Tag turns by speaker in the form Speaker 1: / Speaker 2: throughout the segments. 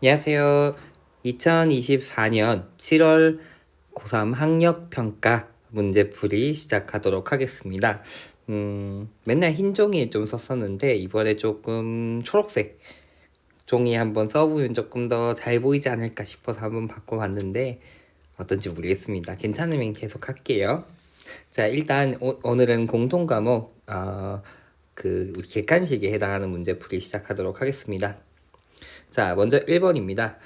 Speaker 1: 안녕하세요. 2024년 7월 고3 학력평가 문제풀이 시작하도록 하겠습니다. 맨날 흰 종이에 좀 썼었는데 이번에 조금 초록색 종이에 한번 써보면 조금 더 잘 보이지 않을까 싶어서 한번 바꿔봤는데 어떤지 모르겠습니다. 괜찮으면 계속 할게요. 자, 일단 오늘은 공통 과목 우리 객관식에 해당하는 문제풀이 시작하도록 하겠습니다. 자, 먼저 1번입니다.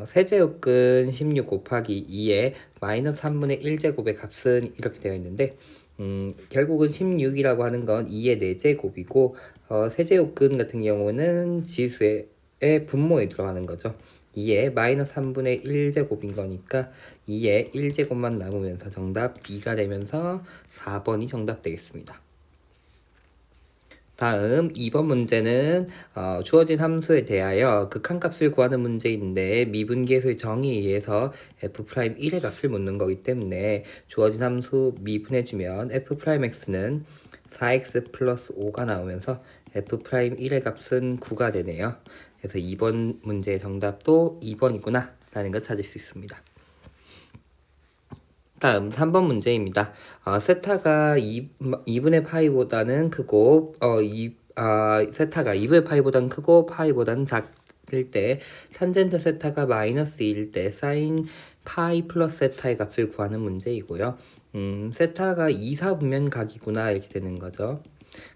Speaker 1: 세제곱근 16 곱하기 2에 마이너스 3분의 1제곱의 값은 이렇게 되어 있는데, 결국은 16이라고 하는 건 2의 4제곱이고, 세제곱근 같은 경우는 지수의 분모에 들어가는 거죠. 2의 마이너스 3분의 1제곱인 거니까 2의 1제곱만 남으면서 정답 2가 되면서 4번이 정답 되겠습니다. 다음 2번 문제는 주어진 함수에 대하여 극한값을 구하는 문제인데 미분계수의 정의에 의해서 f'1의 값을 묻는 거기 때문에 주어진 함수 미분해주면 f'x는 4x 플러스 5가 나오면서 f'1의 값은 9가 되네요. 그래서 2번 문제의 정답도 2번이구나 라는 걸 찾을 수 있습니다. 다음 3번 문제입니다. 세타가 2분의 파이보다는 크고 세타가 2분의 파이보다는 크고 파이보다는 작을 때 탄젠트 세타가 마이너스 1일 때 사인 파이 플러스 세타의 값을 구하는 문제이고요. 세타가 2, 4분면 각이구나 이렇게 되는 거죠.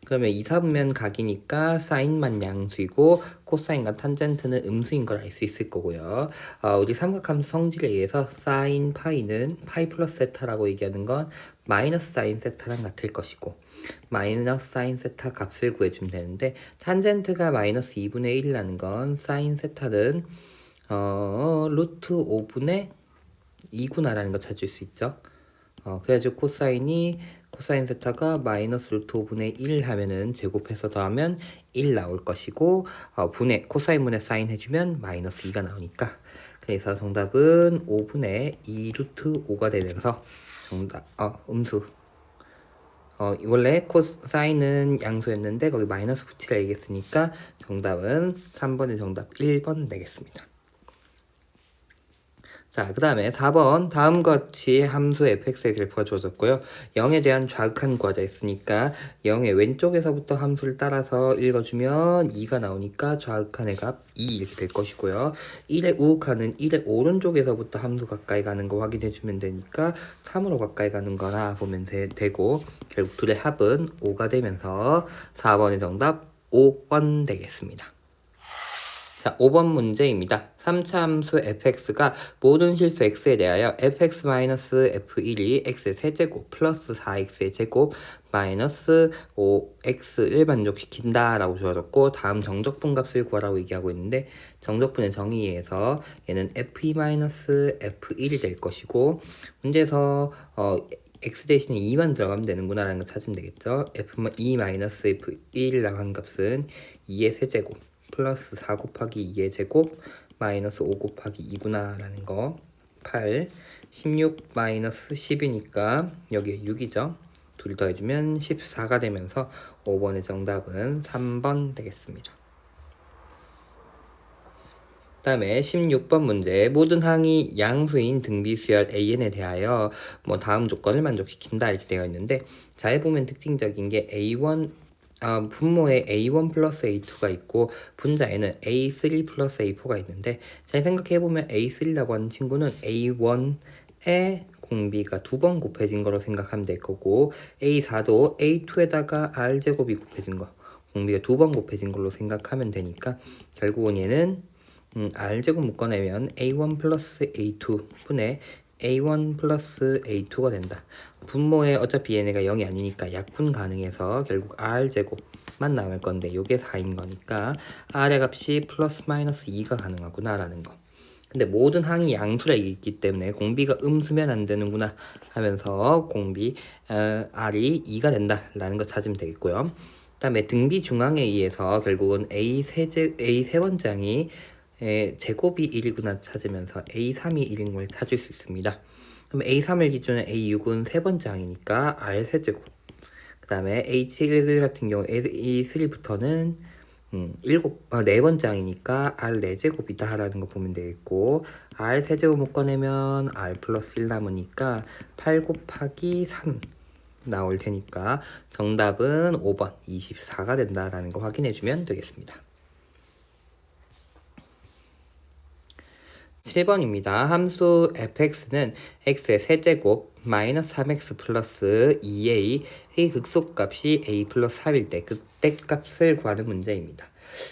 Speaker 1: 그러면 2, 4분면 각이니까 사인만 양수이고 코사인과 탄젠트는 음수인 걸 알 수 있을 거고요. 우리 삼각함수 성질에 의해서 사인 파이는 파이 플러스 세타라고 얘기하는 건 마이너스 사인 세타랑 같을 것이고 마이너스 사인 세타 값을 구해주면 되는데 탄젠트가 마이너스 2분의 1이라는 건 사인 세타는 루트 5분의 2구나라는 거 찾을 수 있죠. 그래가지고 코사인 세타가 마이너스 루트 5분의 1 하면은 제곱해서 더하면 1 나올 것이고 코사인 분의 사인 해주면 마이너스 2가 나오니까 그래서 정답은 5분의 2 루트 5가 되면서 정답 음수 원래 코사인은 양수였는데 거기 마이너스 붙이라 얘기했으니까 정답은 3번의 정답 1번 되겠습니다. 자, 그 다음에 4번 다음과 같이 함수 fx의 그래프가 주어졌고요. 0에 대한 좌극한 구하자 있으니까 0의 왼쪽에서부터 함수를 따라서 읽어주면 2가 나오니까 좌극한의 값 2 이렇게 될 것이고요. 1의 우극한은 1의 오른쪽에서부터 함수 가까이 가는 거 확인해주면 되니까 3으로 가까이 가는 거나 보면 되고 결국 둘의 합은 5가 되면서 4번의 정답 5번 되겠습니다. 자, 5번 문제입니다. 3차 함수 fx가 모든 실수 x에 대하여 fx-f1이 x의 세제곱 플러스 4x의 제곱 마이너스 5x를 만족시킨다 라고 주어졌고 다음 정적분값을 구하라고 얘기하고 있는데 정적분의 정의에서 얘는 f2-f1이 될 것이고 문제에서 x 대신에 2만 들어가면 되는구나 라는 걸 찾으면 되겠죠. f2-f1이라고 하는 값은 2의 세제곱 플러스 4 곱하기 2의 제곱 마이너스 5 곱하기 2구나 라는 거 8, 16 마이너스 10이니까 여기에 6이죠. 둘이 더해주면 14가 되면서 5번의 정답은 3번 되겠습니다. 그 다음에 16번 문제 모든 항이 양수인 등비수열 AN에 대하여 다음 조건을 만족시킨다 이렇게 되어 있는데 잘 보면 특징적인 게 A1 분모에 A1 플러스 A2가 있고 분자에는 A3 플러스 A4가 있는데 잘 생각해보면 A3라고 하는 친구는 A1의 공비가 2번 곱해진 거로 생각하면 될 거고 A4도 A2에다가 R제곱이 곱해진 거 공비가 2번 곱해진 걸로 생각하면 되니까 결국은 얘는 R제곱 묶어내면 A1 플러스 A2 분의 A1 플러스 A2가 된다. 분모에 어차피 얘네가 0이 아니니까 약분 가능해서 결국 R제곱만 나올 건데 요게 4인 거니까 R의 값이 플러스 마이너스 2가 가능하구나 라는 거. 근데 모든 항이 양수라 있기 때문에 공비가 음수면 안 되는구나 하면서 공비 R이 2가 된다 라는 거 찾으면 되겠고요. 그 다음에 등비 중앙에 의해서 결국은 A 세 번장이 제곱이 1이구나 찾으면서 A3이 1인 걸 찾을 수 있습니다. 그럼 A3을 기준으로 A6은 세 번째 항이니까 R 세제곱 그 다음에 H1 같은 경우 A3부터는 네 번째 항이니까 r 4제곱이다 라는 거 보면 되겠고, r 세제곱 묶어내면 r 플러스 1 남으니까 8 곱하기 3 나올 테니까 정답은 5번 24가 된다라는 거 확인해 주면 되겠습니다. 7번입니다. 함수 fx는 x의 세제곱 마이너스 3x 플러스 2a의 극소값이 a 플러스 3일 때 극대값을 구하는 문제입니다.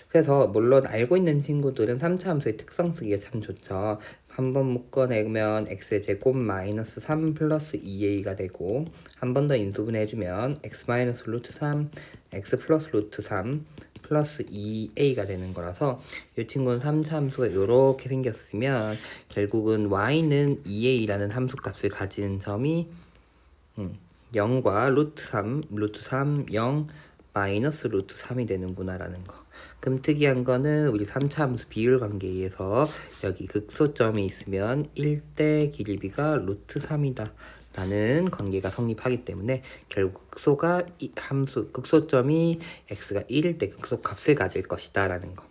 Speaker 1: 그래서 물론 알고 있는 친구들은 3차 함수의 특성 쓰기가 참 좋죠. 한번 묶어내면 x의 제곱 마이너스 3 플러스 2a가 되고, 한 번 더 인수분해 해주면 x 마이너스 루트 3 x 플러스 루트 3 플러스 2a가 되는 거라서, 이 친구는 3차 함수가 이렇게 생겼으면 결국은 y는 2a라는 함수값을 가지는 점이 0과 루트 3, 0, 마이너스 루트 3이 되는구나 라는 거. 그럼 특이한 거는 우리 3차 함수 비율 관계에 의해서 여기 극소점이 있으면 1대 길이비가 루트 3이다 라는 관계가 성립하기 때문에 결국 극소점이 x가 1일 때 극소값을 가질 것이다 라는 거.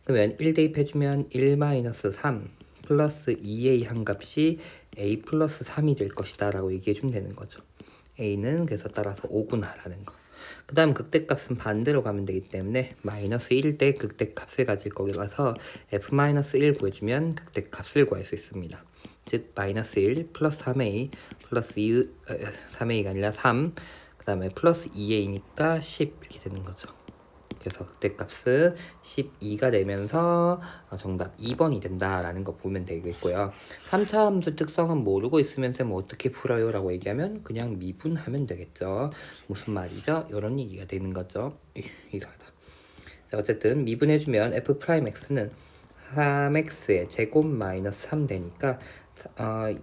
Speaker 1: 그러면 1 대입해주면 1-3 플러스 2a 한 값이 a 플러스 3이 될 것이다 라고 얘기해주면 되는 거죠. a는 그래서 따라서 5구나 라는 거. 그 다음 극대값은 반대로 가면 되기 때문에 마이너스 1일 때 극대값을 가질 거라서 f-1 구해주면 극대값을 구할 수 있습니다. 즉 마이너스 1 플러스 3a 플러스 3a가 아니라 3, 그 다음에 플러스 2a니까 10 이렇게 되는 거죠. 그래서 극대값은 12가 되면서 정답 2번이 된다라는 거 보면 되겠고요. 3차 함수 특성은 모르고 있으면 쌤 어떻게 풀어요? 라고 얘기하면 그냥 미분하면 되겠죠. 무슨 말이죠? 이런 얘기가 되는 거죠. 이상하다. 자, 어쨌든 미분해주면 f'x는 3x의 제곱 마이너스 3 되니까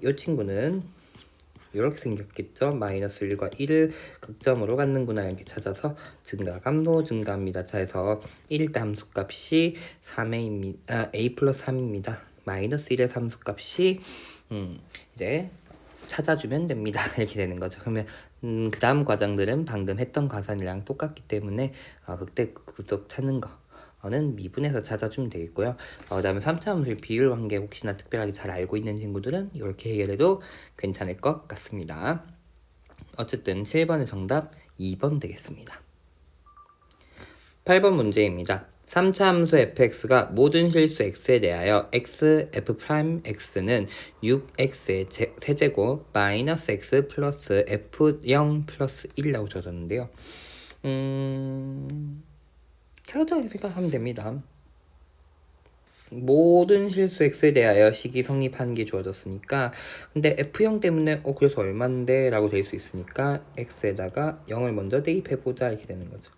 Speaker 1: 이 친구는 이렇게 생겼겠죠. 마이너스 1과 1을 극점으로 갖는구나 이렇게 찾아서 증가감도 증가합니다. 자, 해서 1대 함수값이 3a입니다. a 플러스 3입니다. 마이너스 1의 함수값이 이제 찾아주면 됩니다. 이렇게 되는 거죠. 그러면 그 다음 과정들은 방금 했던 과정이랑 똑같기 때문에 그때 극속 찾는 거는 미분해서 찾아주면 되겠고요. 그 다음에 3차 함수의 비율 관계 혹시나 특별하게 잘 알고 있는 친구들은 이렇게 해결해도 괜찮을 것 같습니다. 어쨌든 7번의 정답 2번 되겠습니다. 8번 문제입니다. 3차 함수 fx가 모든 실수 x에 대하여 x f'x는 6x의 세제곱 마이너스 x 플러스 f0 플러스 1이라고 적었는데요. 차근차근 생각하면 됩니다. 모든 실수 x에 대하여 식이 성립하는 게 주어졌으니까, 근데 f형 때문에 그래서 얼만데 라고 될 수 있으니까 x에다가 0을 먼저 대입해보자 이렇게 되는 거죠.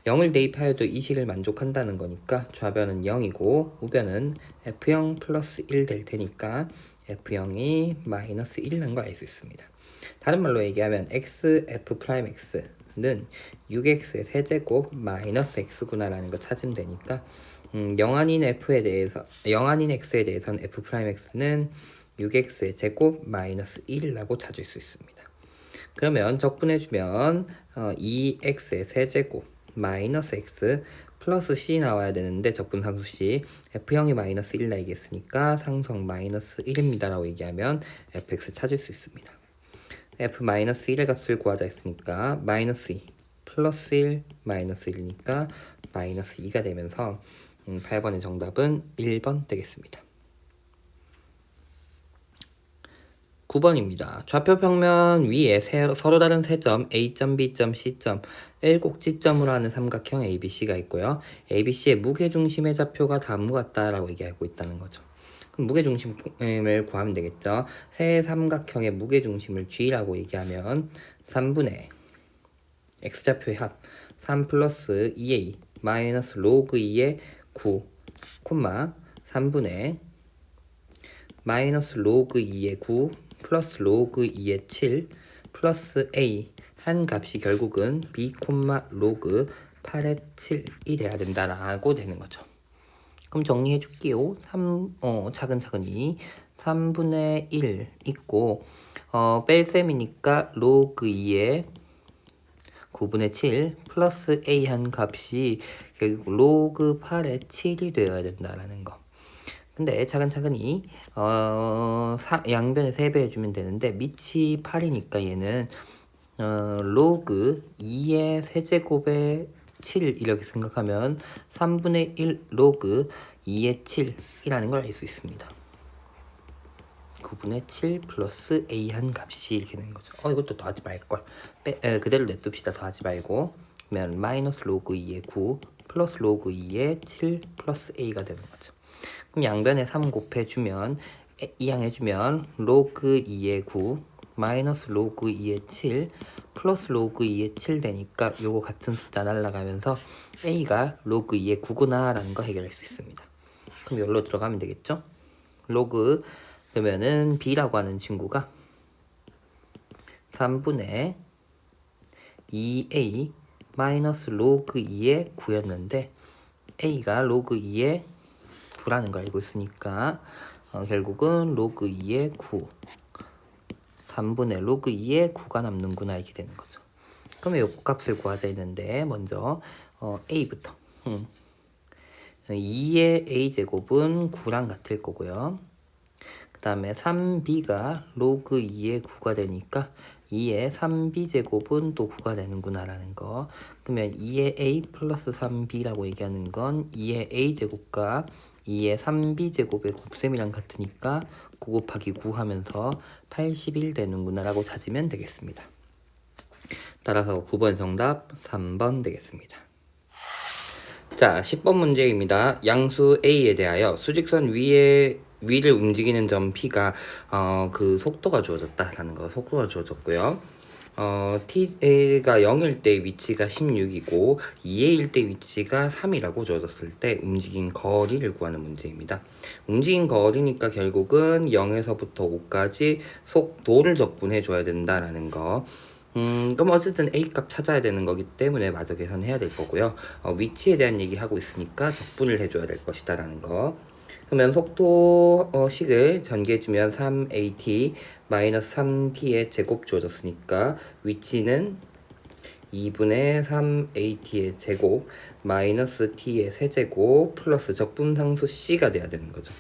Speaker 1: 0을 대입하여도 이 식을 만족한다는 거니까 좌변은 0이고 우변은 f형 플러스 1 될 테니까 f형이 마이너스 1 난 거 알 수 있습니다. 다른 말로 얘기하면 x f'x는 6x의 세제곱 마이너스 x구나 라는 거 찾으면 되니까 0 아닌 x에 대해서는 f'x는 6x의 제곱 마이너스 1이라고 찾을 수 있습니다. 그러면 적분해주면 2x의 세제곱 마이너스 x 플러스 c 나와야 되는데 적분상수 c f형이 마이너스 1 나이겠으니까 상성 마이너스 1입니다 라고 얘기하면 fx 찾을 수 있습니다. f 마이너스 1의 값을 구하자 했으니까 마이너스 2 플러스 1 마이너스 1이니까 마이너스 2가 되면서 8번의 정답은 1번 되겠습니다. 9번입니다. 좌표 평면 위에 서로 다른 세 점 A점, B점, C점, 일꼭지점으로 하는 삼각형 ABC가 있고요. ABC의 무게중심의 좌표가 다음과 같다라고 얘기하고 있다는 거죠. 그럼 무게중심을 구하면 되겠죠. 세 삼각형의 무게중심을 G라고 얘기하면 3분의 X좌표의 합 3 플러스 2A 마이너스 로그 2의 9, 3분의 마이너스 로그 2의 9 플러스 로그 2의 7 플러스 a 한 값이 결국은 b, 로그 8의 7이 돼야 된다라고 되는 거죠. 그럼 정리해 줄게요. 차근차근히 3분의 1 있고 뺄셈이니까 로그 2의 9분의 7 플러스 a 한 값이 결국 로그 8의 7이 되어야 된다라는 거. 근데 차근차근히 양변에 3배 해주면 되는데 밑이 8이니까 얘는 로그 2의 세제곱의 7 이렇게 생각하면 3분의 1 로그 2의 7이라는 걸 알 수 있습니다. 9분의 7 플러스 a 한 값이 이렇게 되는 거죠. 이것도 더하지 말걸. 그대로 냅둡시다. 더하지 말고. 그러면 마이너스 로그 2의 9 플러스 로그 2의 7 플러스 a가 되는 거죠. 그럼 양변에 3 곱해주면 이항해주면 로그 2의 9 마이너스 로그 2의 7 플러스 로그 2의 7 되니까 요거 같은 숫자 날라가면서 a가 로그 2의 9구나 라는 거 해결할 수 있습니다. 그럼 여기로 들어가면 되겠죠. 로그 그러면은 b라고 하는 친구가 3분의 2a 마이너스 로그 2의 9였는데 a가 로그 2의 9라는 걸 알고 있으니까 결국은 로그 2의 9 3분의 로그 2의 9가 남는구나 이렇게 되는 거죠. 그러면 이 값을 구하자 했는데 먼저 a부터 2의 a제곱은 9랑 같을 거고요. 그 다음에 3b가 로그 2의 9가 되니까 2의 3b제곱은 또 9가 되는구나 라는 거. 그러면 2의 a 플러스 3b라고 얘기하는 건 2의 a제곱과 2의 3b제곱의 곱셈이랑 같으니까 9 곱하기 9 하면서 81 되는구나 라고 찾으면 되겠습니다. 따라서 9번 정답 3번 되겠습니다. 자, 10번 문제입니다. 양수 a에 대하여 수직선 위를 움직이는 점 p가 그 속도가 주어졌다라는 거. 속도가 주어졌고요. t가 0일 때 위치가 16이고 2a일 때 위치가 3이라고 주어졌을 때 움직인 거리를 구하는 문제입니다. 움직인 거리니까 결국은 0에서부터 5까지 속도를 적분해 줘야 된다라는 거. 그럼 어쨌든 A값 찾아야 되는 거기 때문에 마저 계산해야 될 거고요. 위치에 대한 얘기 하고 있으니까 적분을 해줘야 될 것이다 라는 거. 그러면 속도 식을 전개해주면 3at 마이너스 3t의 제곱 주어졌으니까 위치는 2분의 3at의 제곱 마이너스 t의 세제곱 플러스 적분상수 c가 돼야 되는 거죠.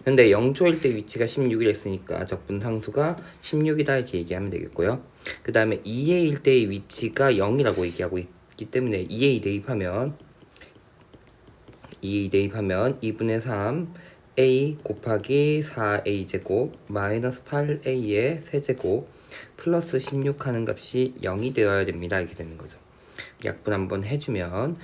Speaker 1: 근데 0초일 때 위치가 16이랬으니까 적분상수가 16이다 이렇게 얘기하면 되겠고요. 그 다음에 2a일 때의 위치가 0이라고 얘기하고 있기 때문에 2a 대입하면 2분의 3 a 곱하기 4a 제곱 마이너스 8a의 세제곱 플러스 16 하는 값이 0이 되어야 됩니다. 이렇게 되는 거죠. 약분 한번 해주면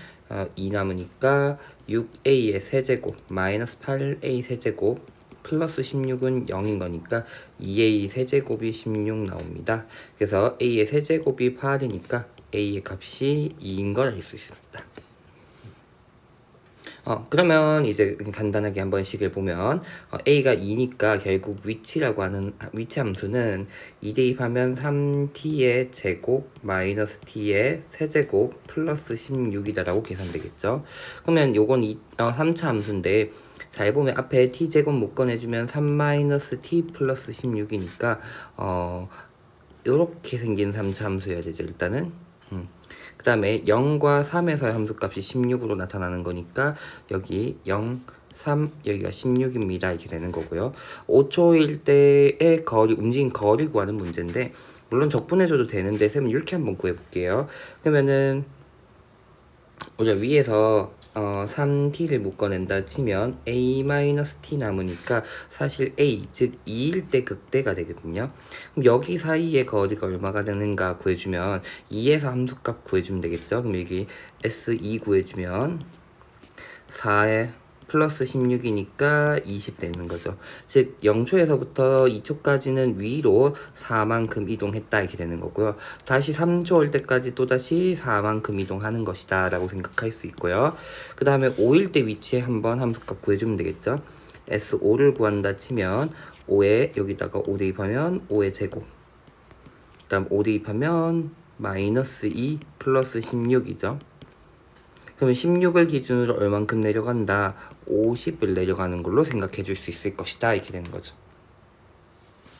Speaker 1: 2 남으니까 6a의 세제곱 마이너스 8a 세제곱 플러스 16은 0인 거니까 2a 세제곱이 16 나옵니다. 그래서 a의 세제곱이 8이니까 a의 값이 2인 걸 알 수 있습니다. 그러면 이제 간단하게 한번 식을 보면 a가 2니까 결국 위치라고 하는 위치 함수는 2 대입하면 3t의 제곱 마이너스 t의 세제곱 플러스 16이다 라고 계산되겠죠. 그러면 요건 3차 함수인데 잘 보면 앞에 t제곱 묶어내주면 3 마이너스 t 플러스 16이니까 요렇게 생긴 3차 함수여야 되죠. 일단은 그 다음에 0과 3에서의 함수값이 16으로 나타나는 거니까 여기 0, 3, 여기가 16입니다. 이렇게 되는 거고요. 5초일 때의 움직인 거리 구하는 문제인데 물론 적분해줘도 되는데 쌤은 이렇게 한번 구해볼게요. 그러면은 우리가 위에서 3t를 묶어낸다 치면 a-t 남으니까 사실 a, 즉 2일 때 극대가 되거든요. 그럼 여기 사이의 거리가 얼마가 되는가 구해주면 2에서 함수값 구해주면 되겠죠. 그럼 여기 s2 구해주면 4에 플러스 16이니까 20 되는 거죠. 즉 0초에서부터 2초까지는 위로 4만큼 이동했다 이렇게 되는 거고요. 다시 3초 올 때까지 또다시 4만큼 이동하는 것이다 라고 생각할 수 있고요. 그 다음에 5일 때 위치에 한번 함수값 구해주면 되겠죠. S5를 구한다 치면 5에 여기다가 5 대입하면 5의 제곱, 그 다음 5 대입하면 마이너스 2 플러스 16이죠. 그러면 16을 기준으로 얼만큼 내려간다? 50을 내려가는 걸로 생각해 줄 수 있을 것이다. 이렇게 되는 거죠.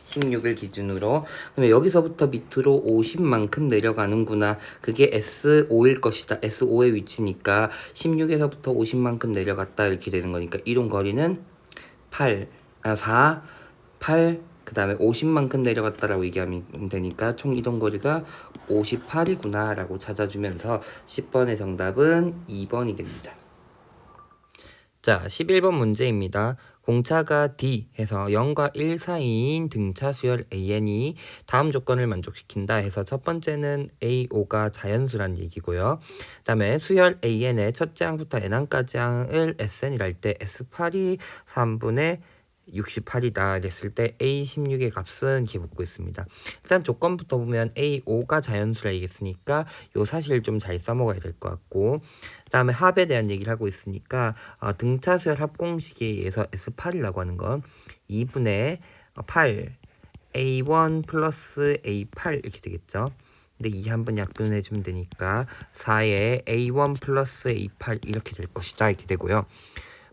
Speaker 1: 16을 기준으로. 그러면 여기서부터 밑으로 50만큼 내려가는구나. 그게 S5일 것이다. S5의 위치니까 16에서부터 50만큼 내려갔다 이렇게 되는 거니까 이동 거리는 4, 8, 그 다음에 50만큼 내려갔다라고 얘기하면 되니까 총 이동 거리가 58이구나 라고 찾아주면서 10번의 정답은 2번이 됩니다. 자, 11번 문제입니다. 공차가 D 해서 0과 1 사이인 등차 수열 AN이 다음 조건을 만족시킨다 해서 첫 번째는 A5가 자연수란 얘기고요. 그 다음에 수열 AN의 첫째 항부터 N항까지 항을 SN이라 할 때 S8이 3분의 68이다 이랬을 때 A16의 값은 이렇게 묻고 있습니다. 일단 조건부터 보면 A5가 자연수라 얘기했으니까 요 사실 좀 잘 써먹어야 될 것 같고, 그 다음에 합에 대한 얘기를 하고 있으니까 등차수열 합공식에 의해서 S8이라고 하는 건 2분의 8 A1 플러스 A8 이렇게 되겠죠. 근데 이 한번 약분해주면 되니까 4에 A1 플러스 A8 이렇게 될 것이다 이렇게 되고요.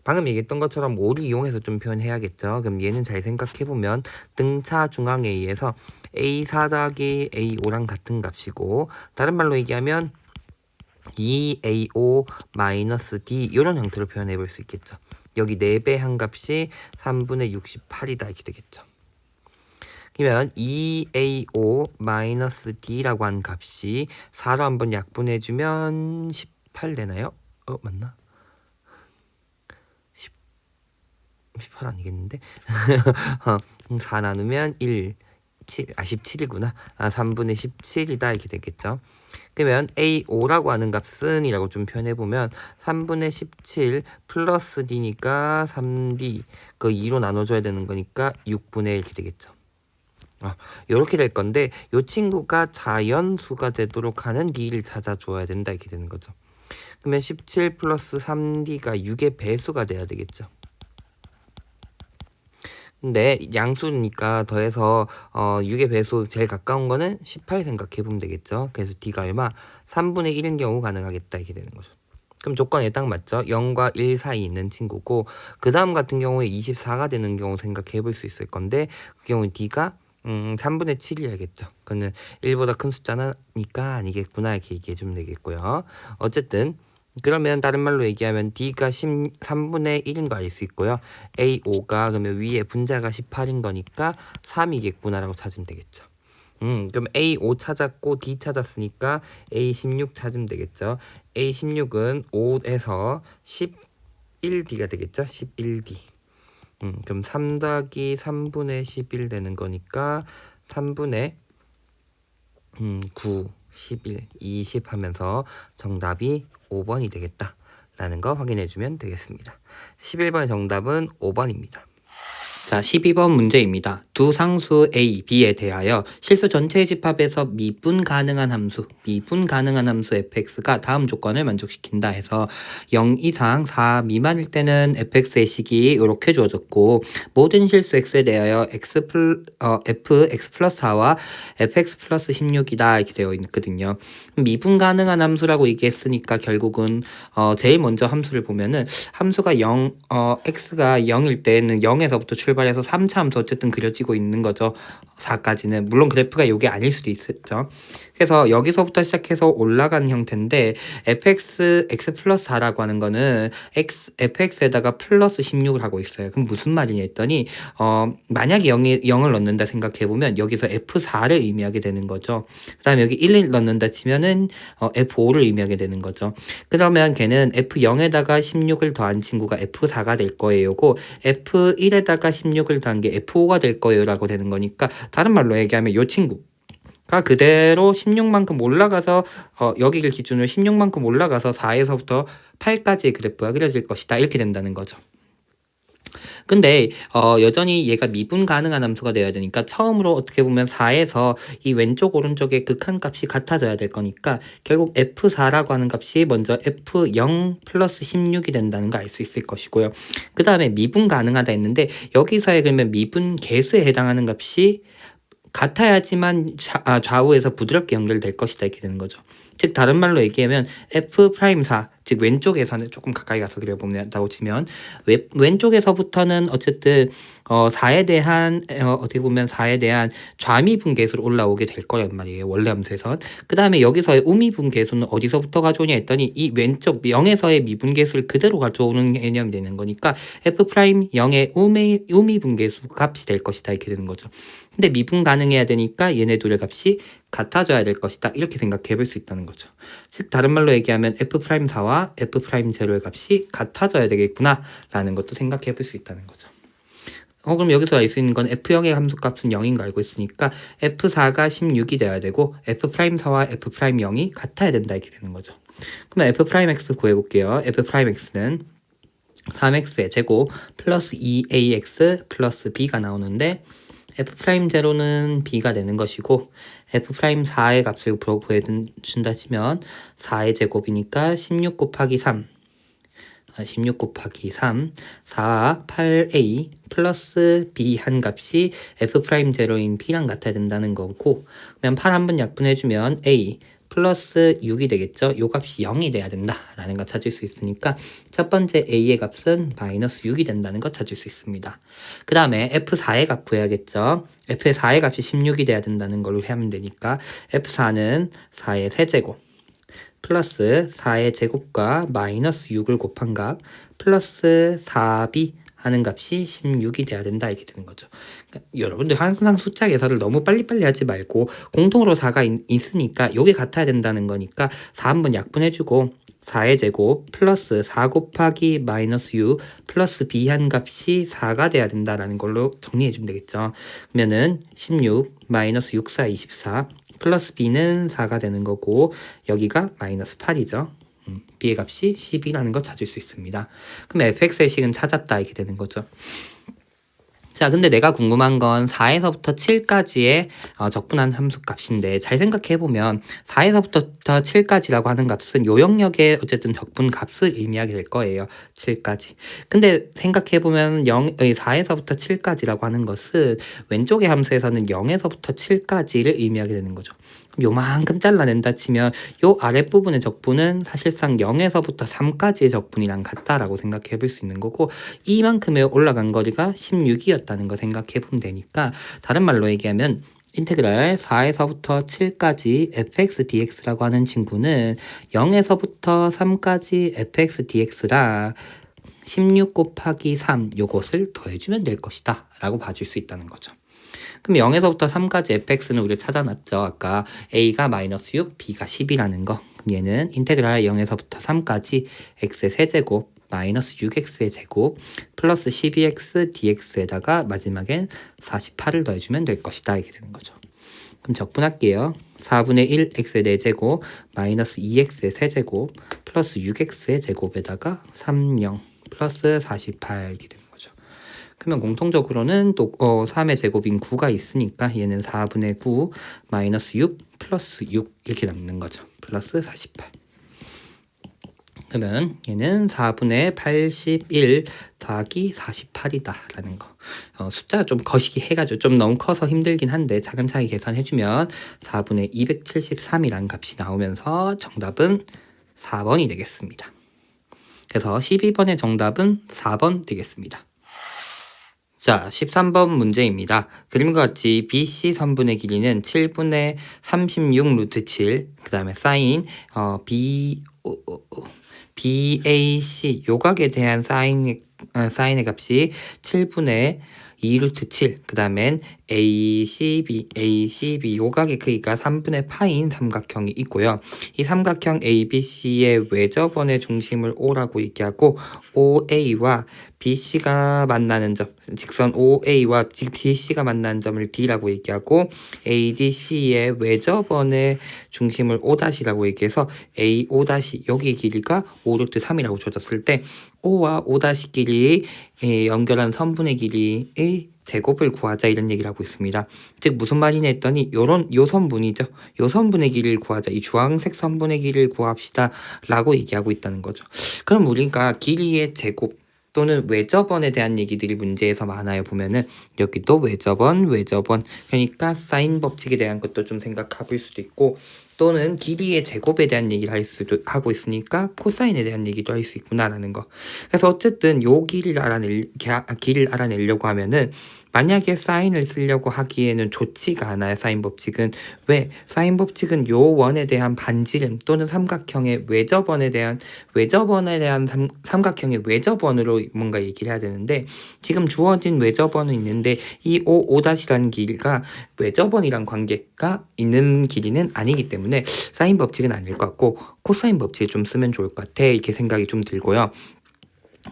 Speaker 1: 방금 얘기했던 것처럼 5를 이용해서 좀 표현해야겠죠. 그럼 얘는 잘 생각해보면 등차 중앙에 의해서 A4 더하기 A5랑 같은 값이고, 다른 말로 얘기하면 2A5 마이너스 D 이런 형태로 표현해 볼 수 있겠죠. 여기 4배 한 값이 3분의 68이다 이렇게 되겠죠. 그러면 2A5 마이너스 D라고 한 값이 4로 한번 약분해주면 18 되나요? 맞나? 18 아니겠는데? 4 나누면 1, 17이구나. 3분의 17이다 이렇게 되겠죠. 그러면 A5라고 하는 값은 이라고 좀 표현해보면 3분의 17 플러스 D니까 3D 그 2로 나눠줘야 되는 거니까 6분의 1 이렇게 되겠죠. 이렇게 될 건데 이 친구가 자연수가 되도록 하는 D를 찾아줘야 된다 이렇게 되는 거죠. 그러면 17 플러스 3D가 6의 배수가 돼야 되겠죠. 근데 양수니까 더해서 6의 배수 제일 가까운 거는 18 생각해 보면 되겠죠. 그래서 D가 얼마? 3분의 1인 경우 가능하겠다 이렇게 되는 거죠. 그럼 조건에 딱 맞죠? 0과 1 사이 있는 친구고, 그 다음 같은 경우에 24가 되는 경우 생각해 볼 수 있을 건데, 그 경우 D가 3분의 7이야겠죠. 그거는 1보다 큰 숫자니까 아니겠구나 이렇게 얘기해 주면 되겠고요. 어쨌든 그러면 다른 말로 얘기하면 D가 3분의 1인 거 알 수 있고요. A5가 그러면 위에 분자가 18인 거니까 3이겠구나라고 찾으면 되겠죠. 그럼 A5 찾았고 D 찾았으니까 A16 찾으면 되겠죠. A16은 5에서 11D가 되겠죠. 11D. 그럼 3 더하기 3분의 11 되는 거니까 3분의 9, 11, 20 하면서 정답이 5번이 되겠다 라는 거 확인해 주면 되겠습니다. 11번의 정답은 5번입니다. 자, 12번 문제입니다. 두 상수 A, B에 대하여 실수 전체의 집합에서 미분 가능한 함수 fx가 다음 조건을 만족시킨다 해서 0 이상 4 미만일 때는 fx의 식이 이렇게 주어졌고, 모든 실수 x에 대하여 fx 플러스 4와 fx 플러스 16이다 이렇게 되어 있거든요. 미분 가능한 함수라고 얘기했으니까 결국은 제일 먼저 함수를 보면은 함수가 x가 0일 때는 0에서부터 출발해서 3차 함수 어쨌든 그려지고 있는 거죠. 4까지는. 물론 그래프가 이게 아닐 수도 있었죠. 그래서 여기서부터 시작해서 올라가는 형태인데 x 플러스 4라고 하는 거는 fx에다가 플러스 16을 하고 있어요. 그럼 무슨 말이냐 했더니 만약에 0을 넣는다 생각해보면 여기서 f4를 의미하게 되는 거죠. 그 다음에 여기 1을 넣는다 치면은 f5를 의미하게 되는 거죠. 그러면 걔는 f0에다가 16을 더한 친구가 f4가 될 거예요고, f1에다가 16을 더한 게 f5가 될 거예요 라고 되는 거니까, 다른 말로 얘기하면 이 친구가 그대로 16만큼 올라가서 여기를 기준으로 16만큼 올라가서 4에서부터 8까지의 그래프가 그려질 것이다 이렇게 된다는 거죠. 근데 여전히 얘가 미분 가능한 함수가 되어야 되니까 처음으로 어떻게 보면 4에서 이 왼쪽 오른쪽의 극한값이 같아져야 될 거니까 결국 f4라고 하는 값이 먼저 f0 플러스 16이 된다는 걸 알 수 있을 것이고요. 그 다음에 미분 가능하다 했는데 여기서의 그러면 미분 계수에 해당하는 값이 같아야지만 좌우에서 부드럽게 연결될 것이다 이렇게 되는 거죠. 즉 다른 말로 얘기하면 F'4 즉 왼쪽에서는 조금 가까이 가서 그려본다고 치면 왼쪽에서부터는 어쨌든 4에 대한 어떻게 보면 4에 대한 좌미분계수로 올라오게 될 거란 말이에요. 원래 함수에선. 그 다음에 여기서의 우미분계수는 어디서부터 가져오냐 했더니 이 왼쪽 0에서의 미분계수를 그대로 가져오는 개념이 되는 거니까 F'0의 우미분계수 값이 될 것이다 이렇게 되는 거죠. 근데 미분 가능해야 되니까 얘네 둘의 값이 같아져야 될 것이다 이렇게 생각해 볼 수 있다는 거죠. 즉 다른 말로 얘기하면 F'4와 F'0의 값이 같아져야 되겠구나 라는 것도 생각해 볼 수 있다는 거죠. 그럼 여기서 알 수 있는 건 F0의 함수값은 0인 거 알고 있으니까 F4가 16이 돼야 되고 F'4와 F'0이 같아야 된다 이렇게 되는 거죠. 그러면 F'X 구해볼게요. F'X는 3x의 제곱 플러스 2ax 플러스 b가 나오는데 F'0는 b가 되는 것이고 F'4의 값을 구해준다 치면 4의 제곱이니까 16 곱하기 3 16 곱하기 3 4, 8a 플러스 b 한 값이 F'0인 b랑 같아야 된다는 거고 그러면 8 한번 약분해주면 a 플러스 6이 되겠죠. 요 값이 0이 돼야 된다라는 거 찾을 수 있으니까 첫 번째 a의 값은 마이너스 6이 된다는 거 찾을 수 있습니다. 그 다음에 F4의 값 구해야겠죠. F4의 값이 16이 돼야 된다는 걸로 하면 되니까 F4는 4의 세제곱 플러스 4의 제곱과 마이너스 6을 곱한 값 플러스 4b 하는 값이 16이 돼야 된다 이렇게 되는 거죠. 그러니까 여러분들 항상 숫자 계산을 너무 빨리빨리 하지 말고 공통으로 4가 있으니까 요게 같아야 된다는 거니까 4 한번 약분해주고 4의 제곱 플러스 4 곱하기 마이너스 6 플러스 b 한 값이 4가 돼야 된다라는 걸로 정리해주면 되겠죠. 그러면은 16 마이너스 6, 4, 24 플러스 b는 4가 되는 거고 여기가 마이너스 8이죠. b의 값이 10이라는 거 찾을 수 있습니다. 그럼 fx의 식은 찾았다 이렇게 되는 거죠. 자, 근데 내가 궁금한 건 4에서부터 7까지의 적분한 함수 값인데 잘 생각해보면 4에서부터 7까지라고 하는 값은 요 영역의 어쨌든 적분 값을 의미하게 될 거예요. 7까지. 근데 생각해보면 4에서부터 7까지라고 하는 것은 왼쪽의 함수에서는 0에서부터 7까지를 의미하게 되는 거죠. 요만큼 잘라낸다 치면 요 아랫부분의 적분은 사실상 0에서부터 3까지의 적분이랑 같다라고 생각해 볼 수 있는 거고 이만큼의 올라간 거리가 16이었다는 거 생각해 보면 되니까 다른 말로 얘기하면 인테그랄 4에서부터 7까지 fx dx라고 하는 친구는 0에서부터 3까지 fx dx라 16 곱하기 3 요것을 더해주면 될 것이다 라고 봐줄 수 있다는 거죠. 그럼 0에서부터 3까지 fx는 우리가 찾아놨죠. 아까 a가 마이너스 6, b가 10이라는 거. 그럼 얘는 인테그랄 0에서부터 3까지 x의 세제곱 마이너스 6x의 제곱 플러스 12x dx에다가 마지막엔 48을 더해주면 될 것이다. 이렇게 되는 거죠. 그럼 적분할게요. 4분의 1 x의 4제곱 마이너스 2x의 세제곱 플러스 6x의 제곱에다가 30 플러스 48 이렇게 됩니다. 그러면 공통적으로는 또 3의 제곱인 9가 있으니까 얘는 4분의 9 마이너스 6 플러스 6 이렇게 남는 거죠. 플러스 48. 그러면 얘는 4분의 81 더하기 48이다 라는 거. 숫자가 좀 거시기 해가지고 좀 너무 커서 힘들긴 한데 차근차근 계산해주면 4분의 273이라는 값이 나오면서 정답은 4번이 되겠습니다. 그래서 12번의 정답은 4번 되겠습니다. 자, 13번 문제입니다. 그림과 같이 BC 선분의 길이는 7분의 36 루트 7, 그 다음에 사인 BAC 요각에 대한 사인의 값이 7분의 2 루트 7, 그 다음엔 ACB 요각의 크기가 3분의 파인 삼각형이 있고요. 이 삼각형 ABC의 외접원의 중심을 O라고 얘기하고 OA와 BC가 만나는 점, 직선 OA와 BC가 만나는 점을 D라고 얘기하고 ADC의 외접원의 중심을 O'라고 얘기해서 AO' 여기의 길이가 5루트 3이라고 줘졌을 때 O와 O'끼리 연결한 선분의 길이의 제곱을 구하자 이런 얘기를 하고 있습니다. 즉 무슨 말이냐 했더니 요 선분이죠. 요 선분의 길이를 구하자. 이 주황색 선분의 길이를 구합시다 라고 얘기하고 있다는 거죠. 그럼 우리가 길이의 제곱 또는 외접원에 대한 얘기들이 문제에서 많아요. 보면은 여기도 외접원 그러니까 사인 법칙에 대한 것도 좀 생각해 볼 수도 있고 또는 길이의 제곱에 대한 얘기를 하고 있으니까 코사인에 대한 얘기도 할 수 있구나라는 거. 그래서 어쨌든 요 길이를 알아내려고 하면은 만약에 사인을 쓰려고 하기에는 좋지가 않아요. 사인 법칙은. 왜? 사인 법칙은 요 원에 대한 반지름 또는 삼각형의 외접원에 대한 삼각형의 외접원으로 뭔가 얘기를 해야 되는데, 지금 주어진 외접원은 있는데 이 O''라는 길이가 외접원이란 관계가 있는 길이는 아니기 때문에 사인 법칙은 아닐 것 같고 코사인 법칙을 좀 쓰면 좋을 것 같아, 이렇게 생각이 좀 들고요.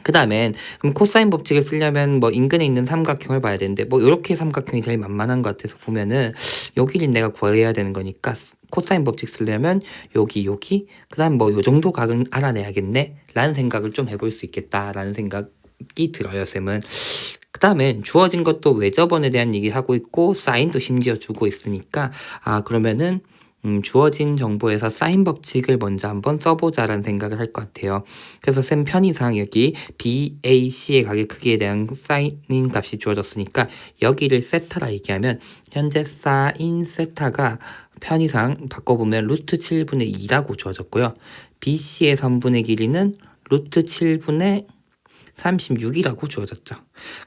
Speaker 1: 그 다음엔 그럼 코사인 법칙을 쓰려면 뭐 인근에 있는 삼각형을 봐야 되는데, 뭐 이렇게 삼각형이 제일 만만한 것 같아서 보면은 여기를 내가 구해야 되는 거니까 코사인 법칙 쓰려면 여기 그 다음 뭐 요 정도 각은 알아내야겠네 라는 생각을 좀 해볼 수 있겠다라는 생각이 들어요, 쌤은. 그 다음엔 주어진 것도 외접원에 대한 얘기하고 있고 사인도 심지어 주고 있으니까 그러면은 주어진 정보에서 사인 법칙을 먼저 한번 써보자라는 생각을 할 것 같아요. 그래서 쌤 편의상 여기 BAC의 가게 크기에 대한 사인 값이 주어졌으니까 여기를 세타라 얘기하면 현재 사인 세타가 편의상 바꿔보면 루트 7분의 2라고 주어졌고요. BC의 선분의 길이는 루트 7분의 36이라고 주어졌죠.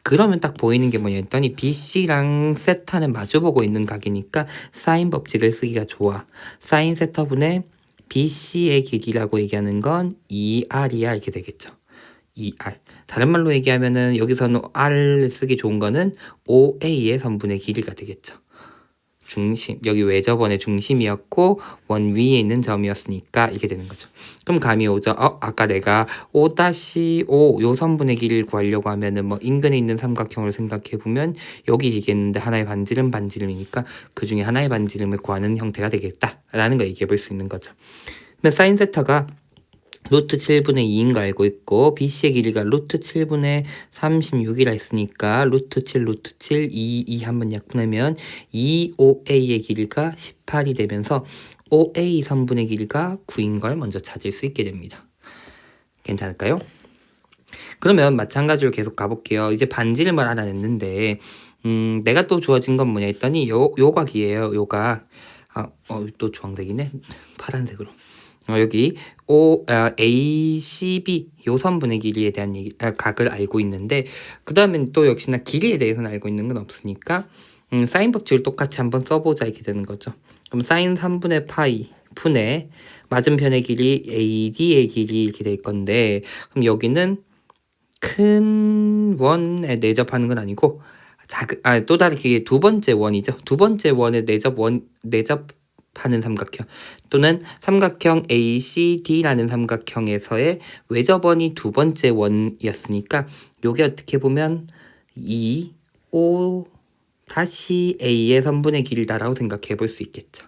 Speaker 1: 그러면 딱 보이는 게 뭐냐 했더니 BC랑 세타는 마주보고 있는 각이니까 사인 법칙을 쓰기가 좋아. 사인 세타분의 BC의 길이라고 얘기하는 건 2R이야 이렇게 되겠죠. 2R. 다른 말로 얘기하면은 여기서는 R 쓰기 좋은 거는 OA의 선분의 길이가 되겠죠. 중심, 여기 외접원의 중심이었고 원 위에 있는 점이었으니까 이게 되는 거죠. 그럼 감이 오죠. 아까 내가 5-5 요 선분의 길이를 구하려고 하면은 뭐 인근에 있는 삼각형을 생각해 보면 여기 얘기했는데 하나의 반지름이니까 그 중에 하나의 반지름을 구하는 형태가 되겠다라는 걸 얘기해 볼 수 있는 거죠. 그러면 사인 세타가 루트 7분의 2인 거 알고 있고 BC의 길이가 루트 7분의 36이라 했으니까 루트 7 2 한번 약분하면 2OA의 길이가 18이 되면서 OA 선분의 길이가 9인 걸 먼저 찾을 수 있게 됩니다. 괜찮을까요? 그러면 마찬가지로 계속 가볼게요. 이제 반지름을 알아냈는데 내가 또 주어진 건 뭐냐 했더니 요각이에요. 요각. 또 주황색이네. 파란색으로. 여기 ACB 요 선분의 길이에 대한 각을 알고 있는데, 그 다음엔 또 역시나 길이에 대해서는 알고 있는 건 없으니까 사인 법칙을 똑같이 한번 써보자 이렇게 되는 거죠. 그럼 사인 3분의 파이 분의 맞은편의 길이 AD의 길이 이렇게 될 건데, 그럼 여기는 큰 원에 내접하는 건 아니고 또 다르게 두 번째 원이죠. 두 번째 원에 내접하는 삼각형 또는 삼각형 ACD라는 삼각형에서의 외접원이 두 번째 원이었으니까 요게 어떻게 보면 2O-A의 선분의 길이다라고 생각해 볼 수 있겠죠.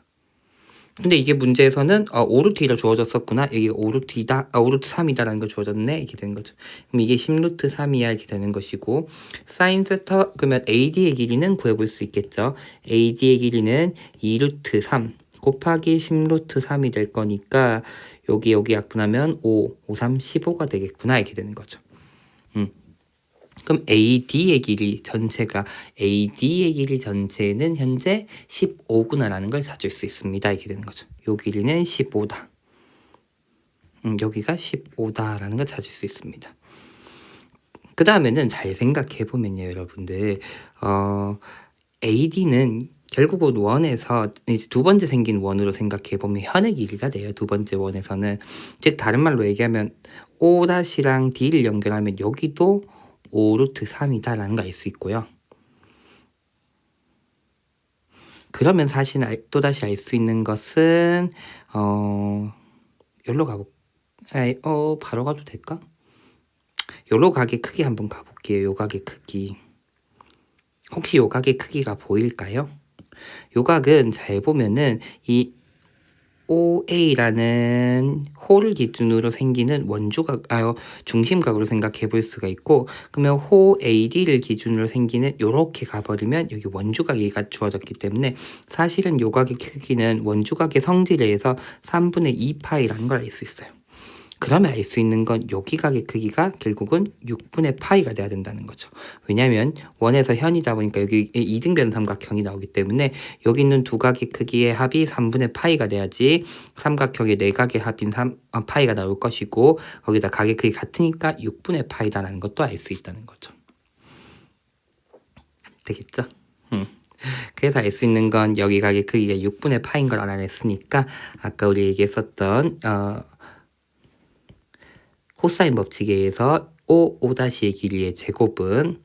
Speaker 1: 근데 이게 문제에서는 오루트 2가 주어졌었구나. 여기 오루트 2다, 오루트 3이다라는 거 주어졌네. 이렇게 되는 거죠. 그럼 이게 10루트 3이야 이렇게 되는 것이고, 사인 세타 그러면 AD의 길이는 구해볼 수 있겠죠. AD의 길이는 2루트 3 곱하기 10루트 3이 될 거니까 여기 약분하면 5, 3, 15가 되겠구나 이렇게 되는 거죠. 그럼 AD의 길이 전체는 현재 15구나라는 걸 찾을 수 있습니다. 이렇게 되는 거죠. 요 길이는 15다. 여기가 15다라는 걸 찾을 수 있습니다. 그 다음에는 잘 생각해 보면요, 여러분들. AD는 결국은 원에서 이제 두 번째 생긴 원으로 생각해 보면 현의 길이가 돼요. 두 번째 원에서는. 즉 다른 말로 얘기하면 O'-랑 D를 연결하면 여기도 5루트 3이다라는 걸 알 수 있고요. 그러면 사실 또다시 알 수 있는 것은 여기로 바로 가도 될까? 여기로 가게 크기 한번 가볼게요. 요 각의 크기. 혹시 요 각의 크기가 보일까요? 요 각은 잘 보면은 이 OA라는 호를 기준으로 생기는 중심각으로 생각해 볼 수가 있고, 그러면 호 AD를 기준으로 생기는 요렇게 가버리면 여기 원주각이 주어졌기 때문에 사실은 요 각의 크기는 원주각의 성질에 의해서 3분의 2파이라는 걸 알 수 있어요. 그러면 알 수 있는 건 여기 각의 크기가 결국은 6분의 파이가 돼야 된다는 거죠. 왜냐하면 원에서 현이다 보니까 여기 이등변 삼각형이 나오기 때문에 여기 있는 두 각의 크기의 합이 3분의 파이가 돼야지 삼각형의 네 각의 합인 파이가 나올 것이고 거기다 각의 크기 같으니까 6분의 파이다라는 것도 알 수 있다는 거죠. 되겠죠? 그래서 알 수 있는 건 여기 각의 크기가 6분의 파인 걸 알아냈으니까 아까 우리 얘기했었던 코사인 법칙에 의해서 5-의 길이의 제곱은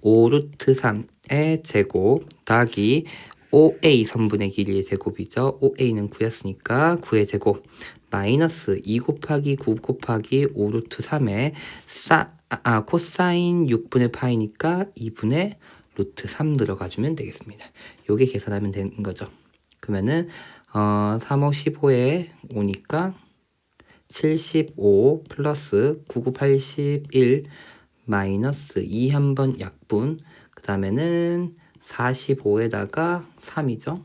Speaker 1: 5루트 3의 제곱 더하기 5a 선분의 길이의 제곱이죠. 5a는 9였으니까 9의 제곱 마이너스 2 곱하기 9 곱하기 5루트 3의 코사인 6분의 파이니까 2분의 루트 3 들어가주면 되겠습니다. 요게 계산하면 되는 거죠. 그러면은 3, 5, 15에 5니까 75 플러스 99, 81 마이너스 2 한번 약분 그 다음에는 45에다가 3이죠.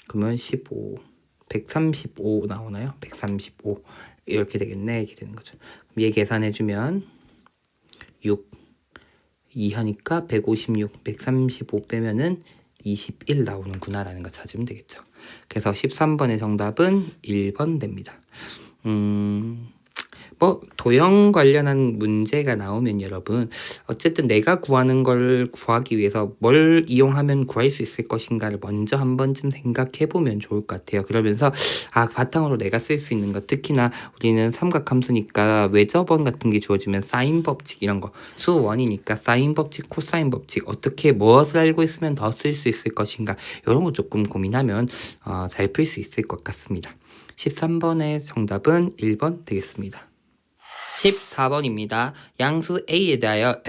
Speaker 1: 그러면 15 135 나오나요? 135 이렇게 되겠네. 이렇게 되는 거죠. 얘 계산해주면 6 2 하니까 156 135 빼면은 21 나오는구나 라는 거 찾으면 되겠죠. 그래서 13번의 정답은 1번 됩니다. 뭐 도형 관련한 문제가 나오면 여러분 어쨌든 내가 구하는 걸 구하기 위해서 뭘 이용하면 구할 수 있을 것인가를 먼저 한 번쯤 생각해 보면 좋을 것 같아요. 그러면서 바탕으로 내가 쓸 수 있는 것, 특히나 우리는 삼각함수니까 외접원 같은 게 주어지면 사인 법칙 이런 거, 수원이니까 사인 법칙, 코사인 법칙 어떻게 무엇을 알고 있으면 더 쓸 수 있을 것인가 이런 거 조금 고민하면 잘 풀 수 있을 것 같습니다. 13번의 정답은 1번 되겠습니다. 14번입니다. 양수 a에 대하여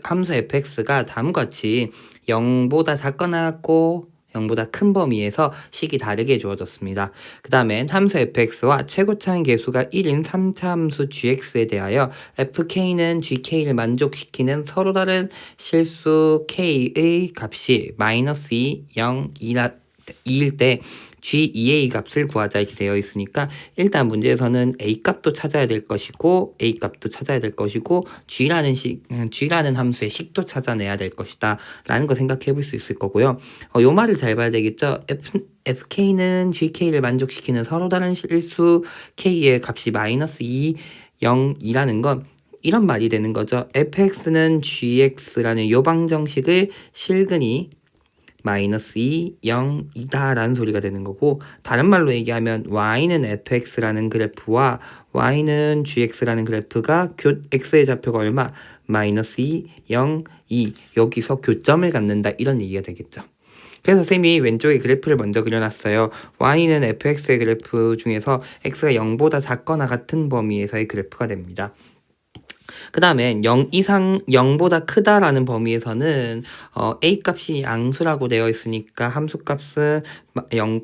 Speaker 1: 함수 fx가 다음과 같이 0보다 작거나 같고 0보다 큰 범위에서 식이 다르게 주어졌습니다. 그 다음에 함수 fx와 최고차인 계수가 1인 3차 함수 gx에 대하여 fk는 gk를 만족시키는 서로 다른 실수 k의 값이 마이너스 2, 0, 2일 때 G2A 값을 구하자 이렇게 되어 있으니까 일단 문제에서는 A 값도 찾아야 될 것이고 A 값도 찾아야 될 것이고 G라는 함수의 식도 찾아내야 될 것이다 라는 거 생각해 볼 수 있을 거고요. 요 말을 잘 봐야 되겠죠. FK는 GK를 만족시키는 서로 다른 실수 K의 값이 마이너스 2, 0, 2라는 건 이런 말이 되는 거죠. fx는 gx라는 요 방정식을 실근히 마이너스 2, 0, 2다 라는 소리가 되는 거고 다른 말로 얘기하면 y는 fx라는 그래프와 y는 gx라는 그래프가 x의 좌표가 얼마? 마이너스 2, 0, 2 여기서 교점을 갖는다 이런 얘기가 되겠죠. 그래서 쌤이 왼쪽에 그래프를 먼저 그려놨어요. y는 fx의 그래프 중에서 x가 0보다 작거나 같은 범위에서의 그래프가 됩니다. 그 다음에 0 이상 0보다 크다라는 범위에서는 a 값이 양수라고 되어 있으니까 함수 값은 0,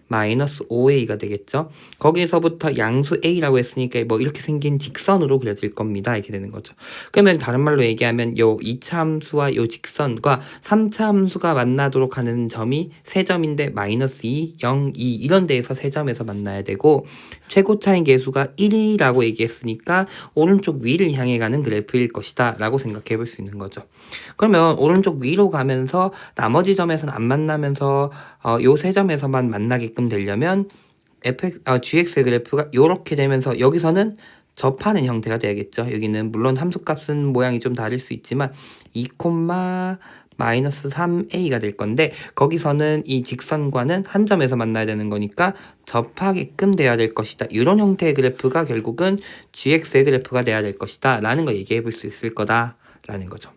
Speaker 1: 마이너스 5a가 되겠죠. 거기서부터 양수 a라고 했으니까 뭐 이렇게 생긴 직선으로 그려질 겁니다. 이렇게 되는 거죠. 그러면 다른 말로 얘기하면 요 2차 함수와 요 직선과 3차 함수가 만나도록 하는 점이 세 점인데 마이너스 2, 0, 2 이런 데에서 세 점에서 만나야 되고 최고차인 계수가 1이라고 얘기했으니까 오른쪽 위를 향해 가는 그래프일 것이다 라고 생각해 볼 수 있는 거죠. 그러면 오른쪽 위로 가면서 나머지 점에서는 안 만나면서 요 세 점에서만 만나게끔 되려면 gx의 그래프가 이렇게 되면서 여기서는 접하는 형태가 돼야겠죠. 여기는 물론 함수값은 모양이 좀 다를 수 있지만 2, 마이너스 3a가 될 건데 거기서는 이 직선과는 한 점에서 만나야 되는 거니까 접하게끔 돼야 될 것이다. 이런 형태의 그래프가 결국은 gx의 그래프가 돼야 될 것이다 라는 거 얘기해 볼 수 있을 거다 라는 거죠.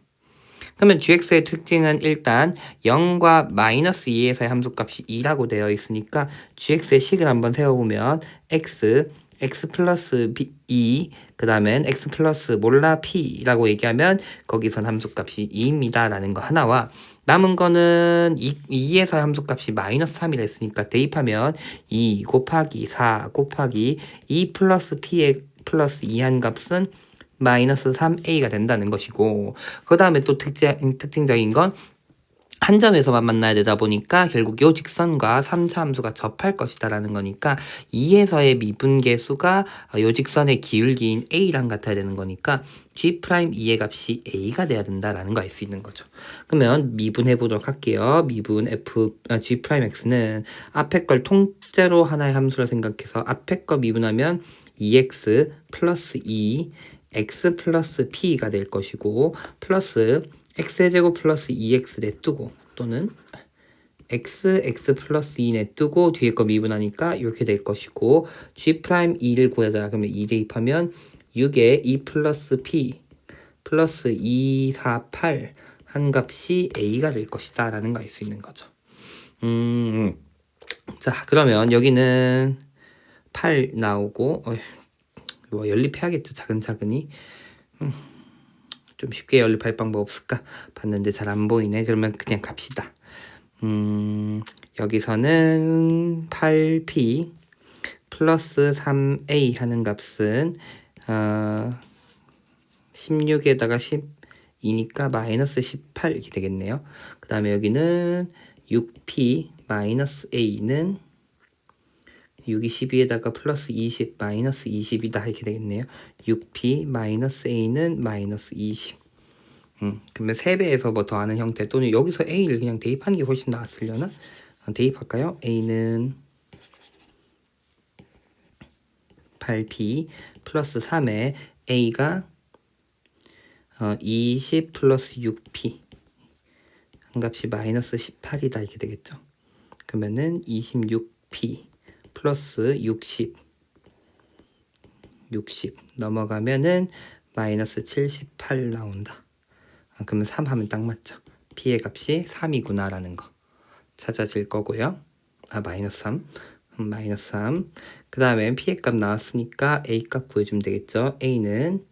Speaker 1: 그러면 gx의 특징은 일단 0과 마이너스 2에서의 함수값이 2라고 되어 있으니까 gx의 식을 한번 세워보면 x 플러스 2, 그 다음엔 x 플러스 몰라 p라고 얘기하면 거기선 함수값이 2입니다 라는 거 하나와 남은 거는 2에서 함수값이 마이너스 3이라 했으니까 대입하면 2 곱하기 4 곱하기 2 플러스 p의 플러스 2한 값은 마이너스 3a가 된다는 것이고 그 다음에 또 특징적인 건 한 점에서만 만나야 되다 보니까 결국 요 직선과 3차 함수가 접할 것이다 라는 거니까 2에서의 미분계수가 요 직선의 기울기인 a랑 같아야 되는 거니까 g'2의 값이 a가 돼야 된다라는 거 알 수 있는 거죠. 그러면 미분해 보도록 할게요. 미분 g'x는 앞에 걸 통째로 하나의 함수라 생각해서 앞에 거 미분하면 2x 플러스 2 x 플러스 p가 될 것이고 플러스 x제곱 플러스 2x 냅두고 또는 x 플러스 2 냅두고 뒤에 거 미분하니까 이렇게 될 것이고 g'2를 구하자. 그러면 2 대입하면 6에 2 플러스 p 플러스 2, 4, 8 한 값이 a가 될 것이다 라는 거 알 수 있는 거죠. 자 그러면 여기는 8 나오고 이거 연립해야겠죠. 차근차근히. 좀 쉽게 연립할 방법 없을까 봤는데 잘 안 보이네. 그러면 그냥 갑시다. 여기서는 8p 플러스 3a 하는 값은 16에다가 12니까 마이너스 18 이렇게 되겠네요. 그 다음에 여기는 6p 마이너스 a는 6이 12에다가 플러스 20 마이너스 20이다 이렇게 되겠네요. 6p 마이너스 a는 마이너스 20. 그러면 3배에서 뭐 더하는 형태 또는 여기서 a를 그냥 대입하는 게 훨씬 나았으려나? 대입할까요? a는 8p 플러스 3에 a가 20 플러스 6p 한 값이 마이너스 18이다 이렇게 되겠죠. 그러면은 26p 플러스 60 넘어가면은 마이너스 78 나온다. 그러면 3 하면 딱 맞죠. p의 값이 3이구나 라는 거 찾아질 거고요. 마이너스 3. 마이너스 3. 그 다음에 p의 값 나왔으니까 a 값 구해주면 되겠죠. a는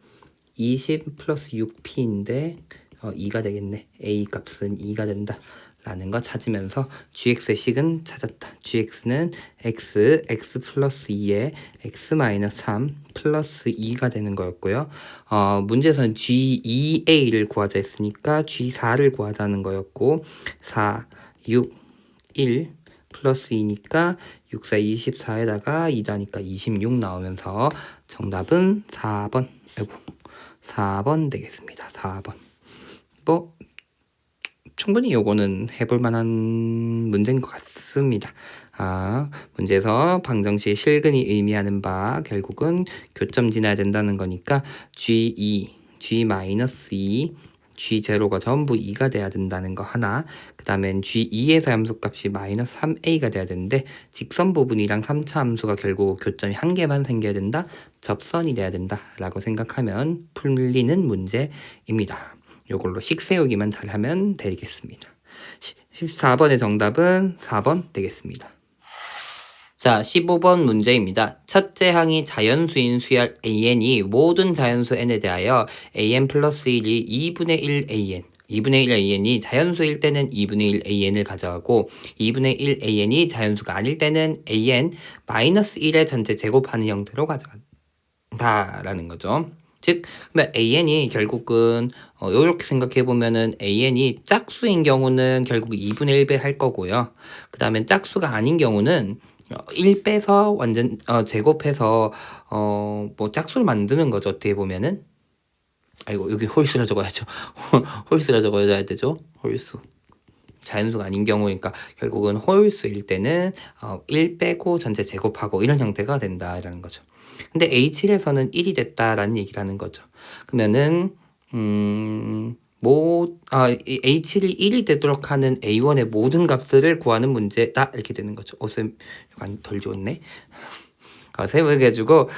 Speaker 1: 20 플러스 6p인데 2가 되겠네. a 값은 2가 된다 라는 거 찾으면서 gx의 식은 찾았다. gx는 x 플러스 2에 x 마이너스 3 플러스 2가 되는 거였고요. 문제에서는 g2a를 구하자 했으니까 g4를 구하자는 거였고 4, 6, 1 플러스 2니까 6, 4, 24에다가 2다니까 26 나오면서 정답은 4번 4번 되겠습니다. 4번. 뭐 충분히 요거는 해볼 만한 문제인 것 같습니다. 문제에서 방정식의 실근이 의미하는 바 결국은 교점 지나야 된다는 거니까 G2, G-2, G0가 전부 2가 돼야 된다는 거 하나. 그 다음엔 G2에서 함수값이 마이너스 3a가 돼야 되는데 직선 부분이랑 3차 함수가 결국 교점이 한 개만 생겨야 된다. 접선이 돼야 된다 라고 생각하면 풀리는 문제입니다. 요걸로 식 세우기만 잘하면 되겠습니다. 14번의 정답은 4번 되겠습니다. 자, 15번 문제입니다. 첫째 항이 자연수인 수열 an이 모든 자연수 n에 대하여 an 플러스 1이 2분의 1 an 2분의 1 an이 자연수일 때는 2분의 1 an을 가져가고 2분의 1 an이 자연수가 아닐 때는 an 마이너스 1의 전체 제곱하는 형태로 가져간다라는 거죠. 즉, an이 결국은 이렇게 생각해 보면은 an이 짝수인 경우는 결국 2분의 1배 할 거고요. 그 다음에 짝수가 아닌 경우는 1 빼서 완전 제곱해서 뭐 짝수를 만드는 거죠. 어떻게 보면은 아이고 여기 홀수라 적어야죠. 홀수라 적어야 되죠. 홀수. 자연수가 아닌 경우니까 결국은 홀수일 때는 1 빼고 전체 제곱하고 이런 형태가 된다라는 거죠. 근데 A7에서는 1이 됐다라는 얘기를 하는 거죠. 그러면은 A7이 1이 되도록 하는 A1의 모든 값들을 구하는 문제다 이렇게 되는 거죠. 쌤 약간 덜 좋네. 세워가지고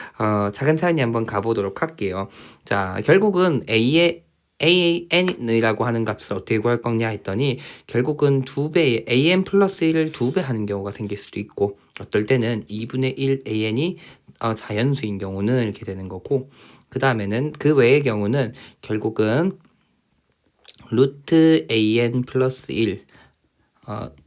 Speaker 1: 차근차근히 한번 가보도록 할게요. 자, 결국은 AN이라고 하는 값을 어떻게 구할 거냐 했더니 결국은 2배, AN 플러스 1을 2배 하는 경우가 생길 수도 있고 어떨 때는 2분의 1 AN이 자연수인 경우는 이렇게 되는 거고 그 다음에는 그 외의 경우는 결국은 루트 AN 플러스 1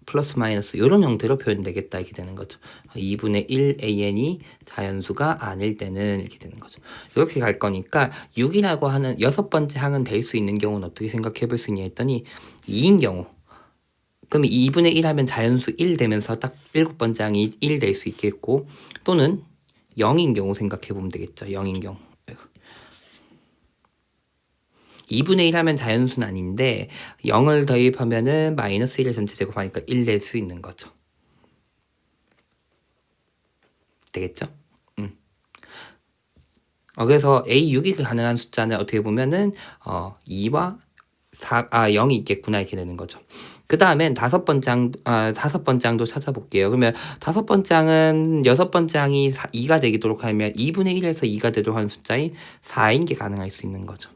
Speaker 1: 플러스 마이너스 이런 형태로 표현되겠다 이렇게 되는 거죠. 2분의 1 an이 자연수가 아닐 때는 이렇게 되는 거죠. 이렇게 갈 거니까 6이라고 하는 여섯 번째 항은 될 수 있는 경우는 어떻게 생각해 볼 수 있냐 했더니 2인 경우 그럼 2분의 1 하면 자연수 1 되면서 딱 7번째 항이 1 될 수 있겠고, 또는 0인 경우 생각해 보면 되겠죠. 0인 경우. 2분의 1 하면 자연수는 아닌데 0을 대입하면은 마이너스 1의 전체 제곱하니까 1 될 수 있는 거죠. 되겠죠? 그래서 A6이 가능한 숫자는 어떻게 보면은 2와 0이 있겠구나 이렇게 되는 거죠. 그 다음엔 다섯 번째 항도 찾아볼게요. 그러면 다섯 번째 항은 여섯 번째 항이 2가 되도록 하면 2분의 1에서 2가 되도록 하는 숫자인 4인 게 가능할 수 있는 거죠.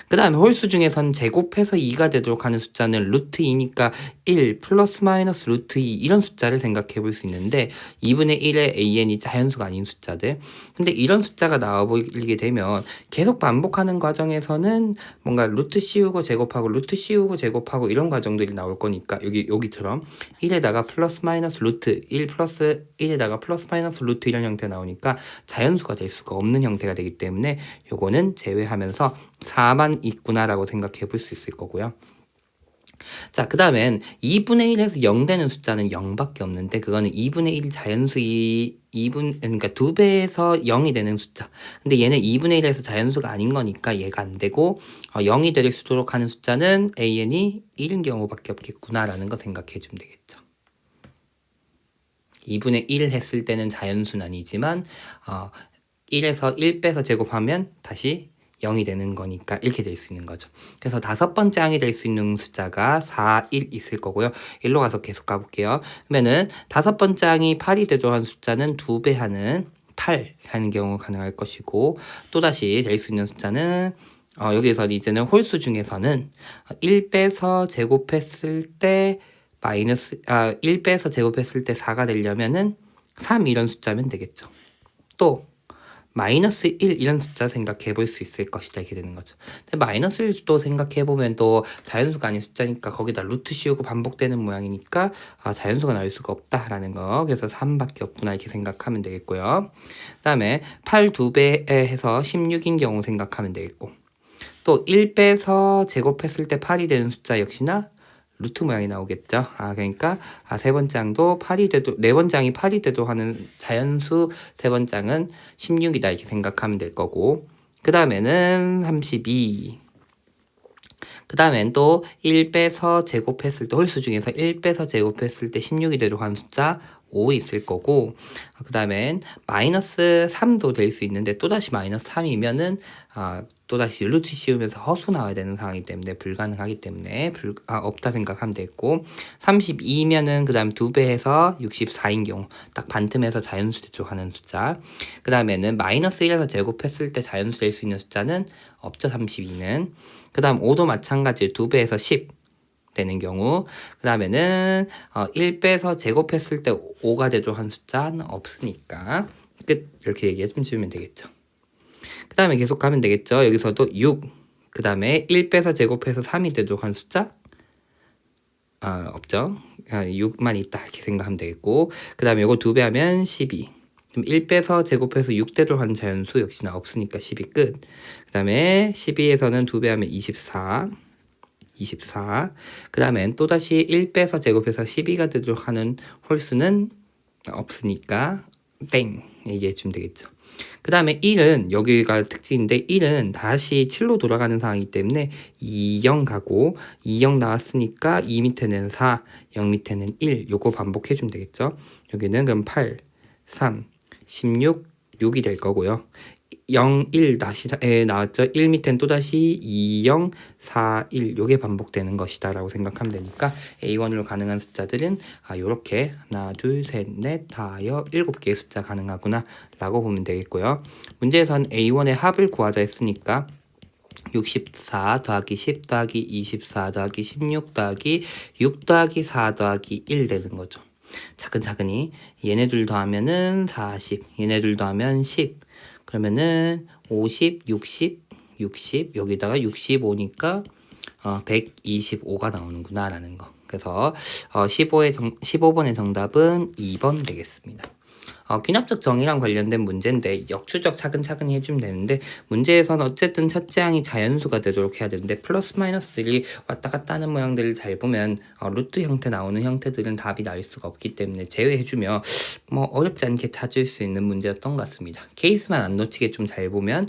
Speaker 1: 그 다음에 홀수 중에선 제곱해서 2가 되도록 하는 숫자는 루트 2니까 1 플러스 마이너스 루트 2 이런 숫자를 생각해 볼 수 있는데 2분의 1의 an이 자연수가 아닌 숫자들. 근데 이런 숫자가 나와 보이게 되면 계속 반복하는 과정에서는 뭔가 루트 씌우고 제곱하고 루트 씌우고 제곱하고 이런 과정들이 나올 거니까 여기처럼 1에다가 플러스 마이너스 루트 1 플러스 1에다가 플러스 마이너스 루트 이런 형태 나오니까 자연수가 될 수가 없는 형태가 되기 때문에 요거는 제외하면서 4만 있구나라고 생각해 볼 수 있을 거고요. 자, 그 다음엔 2분의 1에서 0 되는 숫자는 0밖에 없는데 그거는 2분의 1 자연수이 2분 그러니까 2배에서 0이 되는 숫자. 근데 얘는 2분의 1에서 자연수가 아닌 거니까 얘가 안 되고 0이 될 수 있도록 하는 숫자는 an이 1인 경우밖에 없겠구나라는 거 생각해 주면 되겠죠. 2분의 1 했을 때는 자연수는 아니지만 1에서 1 빼서 제곱하면 다시 0이 되는 거니까 이렇게 될 수 있는 거죠. 그래서 다섯 번째 항이 될 수 있는 숫자가 4, 1 있을 거고요. 1로 가서 계속 가볼게요. 그러면은 다섯 번째 항이 8이 되도록 하는 숫자는 2배 하는 8 하는 경우 가능할 것이고, 또다시 될 수 있는 숫자는 여기서 이제는 홀수 중에서는 1 빼서 제곱했을 때 1 빼서 제곱했을 때 4가 되려면은 3 이런 숫자면 되겠죠. 또 마이너스 1 이런 숫자 생각해 볼 수 있을 것이다 이렇게 되는 거죠. 근데 마이너스 1도 생각해 보면 또 자연수가 아닌 숫자니까 거기다 루트 씌우고 반복되는 모양이니까 자연수가 나올 수가 없다라는 거. 그래서 3밖에 없구나 이렇게 생각하면 되겠고요. 그 다음에 8 2배에 해서 16인 경우 생각하면 되겠고, 또 1 빼서 제곱했을 때 8이 되는 숫자 역시나 루트 모양이 나오겠죠. 그러니까 세 번째 항도 8이 돼도 네 번째 항이 8이 돼도 하는 자연수 세 번째 항은 16이다 이렇게 생각하면 될 거고, 그 다음에는 32. 그 다음엔 또 1 빼서 제곱했을 때 홀수 중에서 1 빼서 제곱했을 때 16이 되도록 하는 숫자 5 있을 거고, 그 다음엔 마이너스 3도 될 수 있는데 또다시 마이너스 3이면은 또다시 루트 씌우면서 허수 나와야 되는 상황이기 때문에 불가능하기 때문에 없다 생각하면 되고, 32면은 그 다음 2배 해서 64인 경우 딱 반틈에서 자연수 되도록 하는 숫자. 그 다음에는 마이너스 1에서 제곱했을 때 자연수 될 수 있는 숫자는 없죠. 32는. 그 다음 5도 마찬가지 2배에서 10 되는 경우, 그 다음에는 1 빼서 제곱했을 때 5가 되도록 한 숫자는 없으니까 끝. 이렇게 얘기해 주면 되겠죠. 그 다음에 계속 가면 되겠죠. 여기서도 6, 그 다음에 1 빼서 제곱해서 3이 되도록 한 숫자 없죠. 6만 있다 이렇게 생각하면 되겠고, 그 다음에 이거 2배 하면 12. 그럼 1 빼서 제곱해서 6 되도록 한 자연수 역시나 없으니까 12 끝. 그 다음에 12에서는 2배 하면 24. 그 다음엔 또다시 1 빼서 제곱해서 12가 되도록 하는 홀수는 없으니까 땡 얘기해 주면 되겠죠. 그 다음에 1은 여기가 특징인데 1은 다시 7로 돌아가는 상황이기 때문에 2, 0 가고 2, 0 나왔으니까 2 밑에는 4, 0 밑에는 1 요거 반복해 주면 되겠죠. 여기는 그럼 8, 3, 16, 6이 될 거고요. 0, 1 다시 나왔죠. 1 밑엔 또다시 2, 0, 4, 1 요게 반복되는 것이다 라고 생각하면 되니까 A1으로 가능한 숫자들은 요렇게 하나, 둘, 셋, 넷, 다, 여, 7개의 숫자 가능하구나 라고 보면 되겠고요. 문제에선 A1의 합을 구하자 했으니까 64 더하기 10 더하기 24 더하기 16 더하기 6 더하기 4 더하기 1 되는 거죠. 차근차근히 얘네들 더하면은 40, 얘네들 더하면 10, 그러면은 50, 60, 60 여기다가 65니까 125가 나오는구나 라는 거. 그래서 15번의 정답은 2번 되겠습니다. 귀납적 정의랑 관련된 문제인데 역추적 차근차근히 해주면 되는데 문제에서는 어쨌든 첫째 항이 자연수가 되도록 해야 되는데 플러스 마이너스들이 왔다 갔다 하는 모양들을 잘 보면 루트 형태 나오는 형태들은 답이 나올 수가 없기 때문에 제외해주면 뭐 어렵지 않게 찾을 수 있는 문제였던 것 같습니다. 케이스만 안 놓치게 좀 잘 보면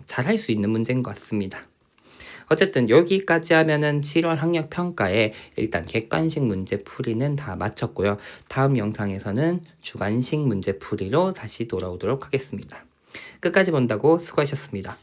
Speaker 1: 잘 할 수 있는 문제인 것 같습니다. 어쨌든 여기까지 하면은 7월 학력 평가에 일단 객관식 문제 풀이는 다 마쳤고요. 다음 영상에서는 주관식 문제 풀이로 다시 돌아오도록 하겠습니다. 끝까지 본다고 수고하셨습니다.